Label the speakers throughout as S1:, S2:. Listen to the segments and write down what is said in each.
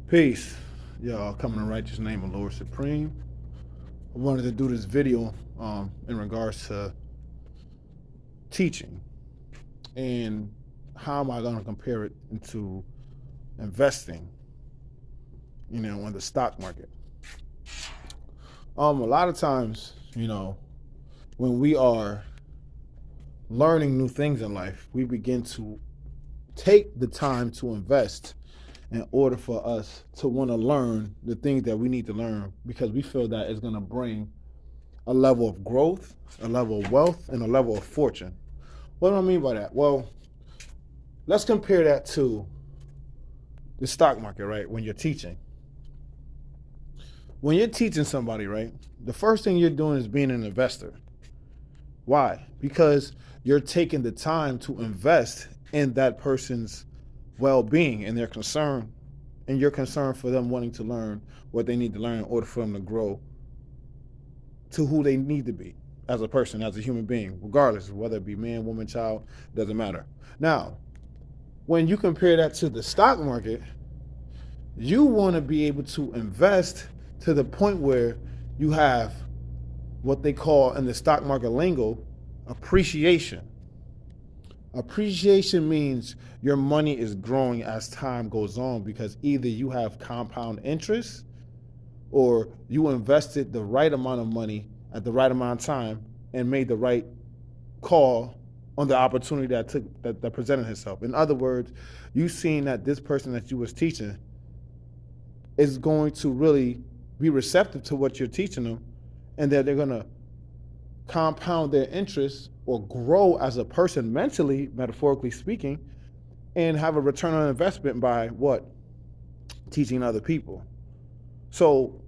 S1: Peace. Y'all, coming in righteous name of Lord Supreme. I wanted to do this video in regards to teaching and how am I going to compare it into investing, in the stock market. A lot of times, when we are learning new things in life, we begin to take the time to invest in order for us to want to learn the things that we need to learn because we feel that it's going to bring a level of growth, a level of wealth, and a level of fortune. What do I mean by that? Well, let's compare that to the stock market, right? When you're teaching. When you're teaching somebody, right, the first thing you're doing is being an investor. Why? Because you're taking the time to invest in that person's well-being and their concern, and your concern for them wanting to learn what they need to learn in order for them to grow to who they need to be as a person, as a human being, regardless of whether it be man, woman, child, doesn't matter. Now, when you compare that to the stock market, you want to be able to invest to the point where you have what they call in the stock market lingo appreciation. Appreciation means your money is growing as time goes on because either you have compound interest or you invested the right amount of money at the right amount of time and made the right call on the opportunity that presented itself. In other words, you seen that this person that you was teaching is going to really be receptive to what you're teaching them, and that they're going to compound their interest or grow as a person mentally, metaphorically speaking, and have a return on investment by what? Teaching other people. So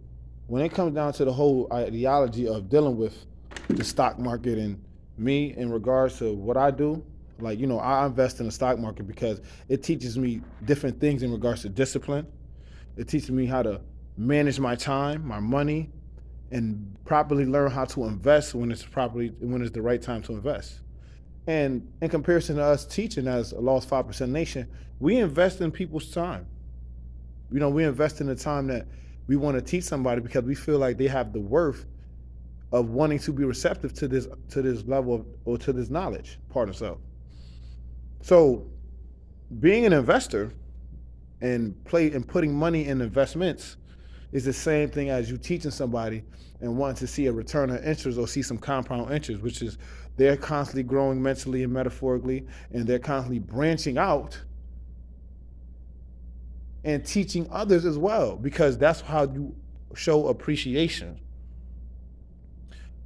S1: when it comes down to the whole ideology of dealing with the stock market and me in regards to what I do, I invest in the stock market because it teaches me different things in regards to discipline. It teaches me how to manage my time, my money, and properly learn how to invest when it's the right time to invest. And in comparison to us teaching as a Lost 5% Nation, we invest in people's time. We invest in the time that we want to teach somebody because we feel like they have the worth of wanting to be receptive to this level or to this knowledge, pardon self. So being an investor and putting money in investments is the same thing as you teaching somebody and wanting to see a return on interest or see some compound interest, which is they're constantly growing mentally and metaphorically, and they're constantly branching out and teaching others as well, because that's how you show appreciation.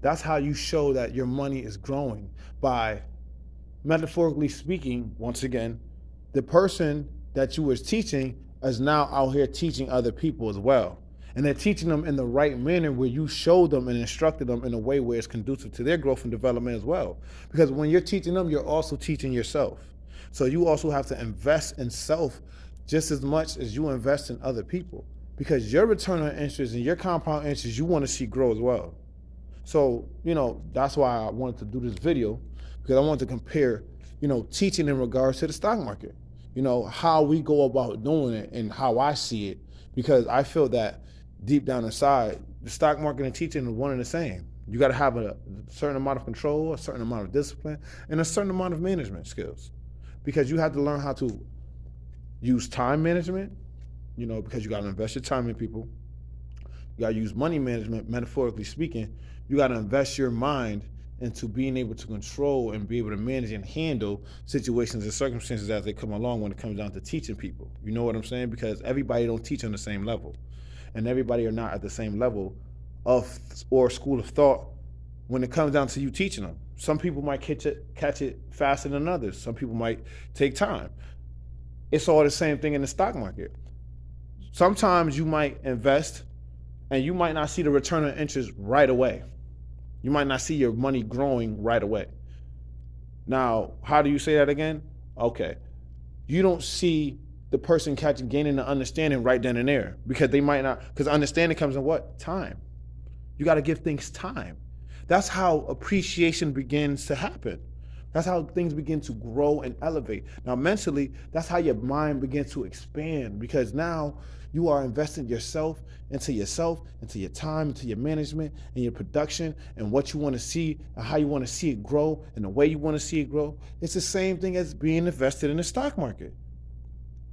S1: That's how you show that your money is growing by, metaphorically speaking, once again, the person that you was teaching is now out here teaching other people as well. And they're teaching them in the right manner where you showed them and instructed them in a way where it's conducive to their growth and development as well. Because when you're teaching them, you're also teaching yourself. So you also have to invest in self just as much as you invest in other people, because your return on interest and your compound interest, you want to see grow as well. So, that's why I wanted to do this video, because I wanted to compare, teaching in regards to the stock market, how we go about doing it and how I see it, because I feel that deep down inside, the stock market and teaching are one and the same. You got to have a certain amount of control, a certain amount of discipline, and a certain amount of management skills, because you have to learn how to use time management, because you got to invest your time in people. You got to use money management, metaphorically speaking. You got to invest your mind into being able to control and be able to manage and handle situations and circumstances as they come along when it comes down to teaching people. You know what I'm saying? Because everybody don't teach on the same level, and everybody are not at the same level of or school of thought when it comes down to you teaching them. Some people might catch it faster than others. Some people might take time. It's all the same thing in the stock market. Sometimes you might invest and you might not see the return on interest right away. You might not see your money growing right away. Now, how do you say that again? Okay. You don't see the person gaining the understanding right then and there, because they might not, because understanding comes in what? Time. You got to give things time. That's how appreciation begins to happen. That's how things begin to grow and elevate. Now, mentally, that's how your mind begins to expand, because now you are investing yourself, into your time, into your management and your production and what you want to see and how you want to see it grow and the way you want to see it grow. It's the same thing as being invested in the stock market.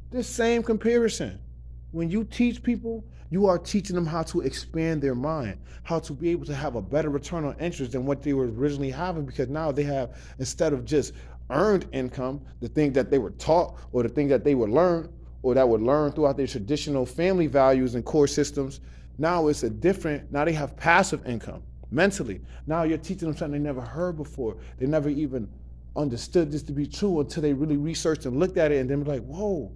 S1: The same comparison. When you teach people, you are teaching them how to expand their mind, how to be able to have a better return on interest than what they were originally having, because now they have, instead of just earned income, the thing that they were taught or the thing that they would learn or that would learn throughout their traditional family values and core systems, now it's a different, now they have passive income mentally. Now you're teaching them something they never heard before. They never even understood this to be true until they really researched and looked at it, and then like, whoa,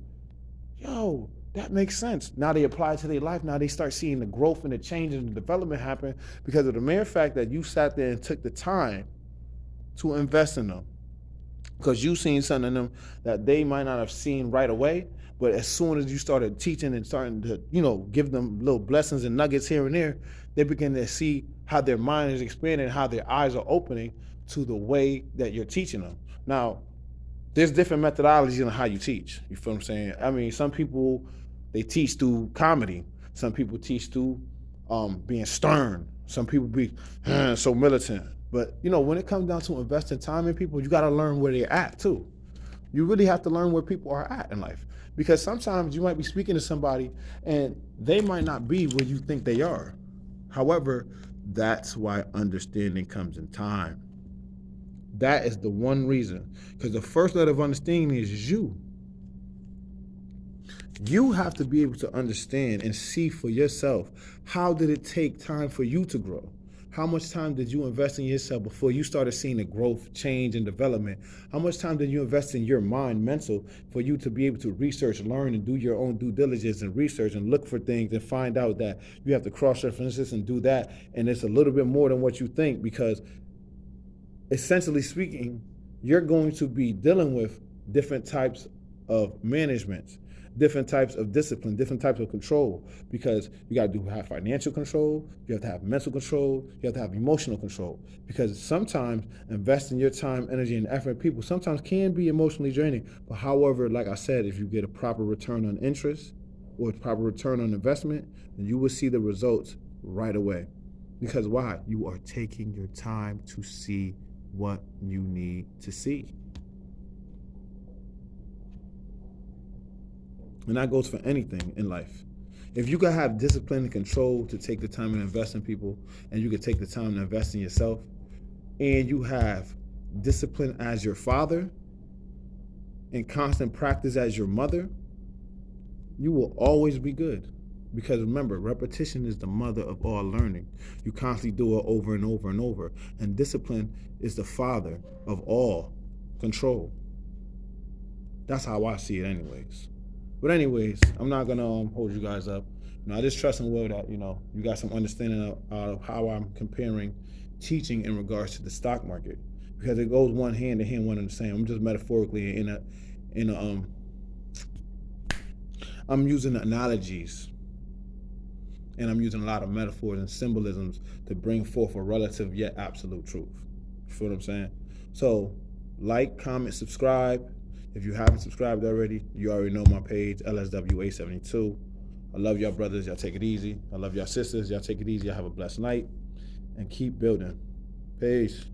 S1: yo, that makes sense. Now they apply it to their life. Now they start seeing the growth and the change and the development happen because of the mere fact that you sat there and took the time to invest in them. Because you seen something in them that they might not have seen right away, but as soon as you started teaching and starting to, give them little blessings and nuggets here and there, they begin to see how their mind is expanding, how their eyes are opening to the way that you're teaching them. Now, there's different methodologies in how you teach. You feel what I'm saying? I mean, some people, they teach through comedy. Some people teach through being stern. Some people be so militant. But, when it comes down to investing time in people, you got to learn where they're at, too. You really have to learn where people are at in life. Because sometimes you might be speaking to somebody and they might not be where you think they are. However, that's why understanding comes in time. That is the one reason. Because the first letter of understanding is you. You have to be able to understand and see for yourself, how did it take time for you to grow? How much time did you invest in yourself before you started seeing the growth, change, and development? How much time did you invest in your mind, mental, for you to be able to research, learn, and do your own due diligence and research and look for things and find out that you have to cross-reference this and do that, and it's a little bit more than what you think, because essentially speaking, you're going to be dealing with different types of management, different types of discipline, different types of control, because you got to have financial control, you have to have mental control, you have to have emotional control, because sometimes investing your time, energy, and effort in people sometimes can be emotionally draining. But however, like I said, if you get a proper return on interest or a proper return on investment, then you will see the results right away. Because why? You are taking your time to see what you need to see. And that goes for anything in life. If you can have discipline and control to take the time and invest in people, and you can take the time to invest in yourself, and you have discipline as your father and constant practice as your mother, you will always be good. Because remember, repetition is the mother of all learning. You constantly do it over and over and over. And discipline is the father of all control. That's how I see it anyways. But anyways, I'm not going to hold you guys up. I just trust and will that, you got some understanding of how I'm comparing teaching in regards to the stock market. Because it goes one hand in hand, one and the same. I'm just metaphorically I'm using analogies. And I'm using a lot of metaphors and symbolisms to bring forth a relative yet absolute truth. You feel what I'm saying? So, like, comment, subscribe. If you haven't subscribed already, you already know my page, LSWA72. I love y'all brothers. Y'all take it easy. I love y'all sisters. Y'all take it easy. Y'all have a blessed night. And keep building. Peace.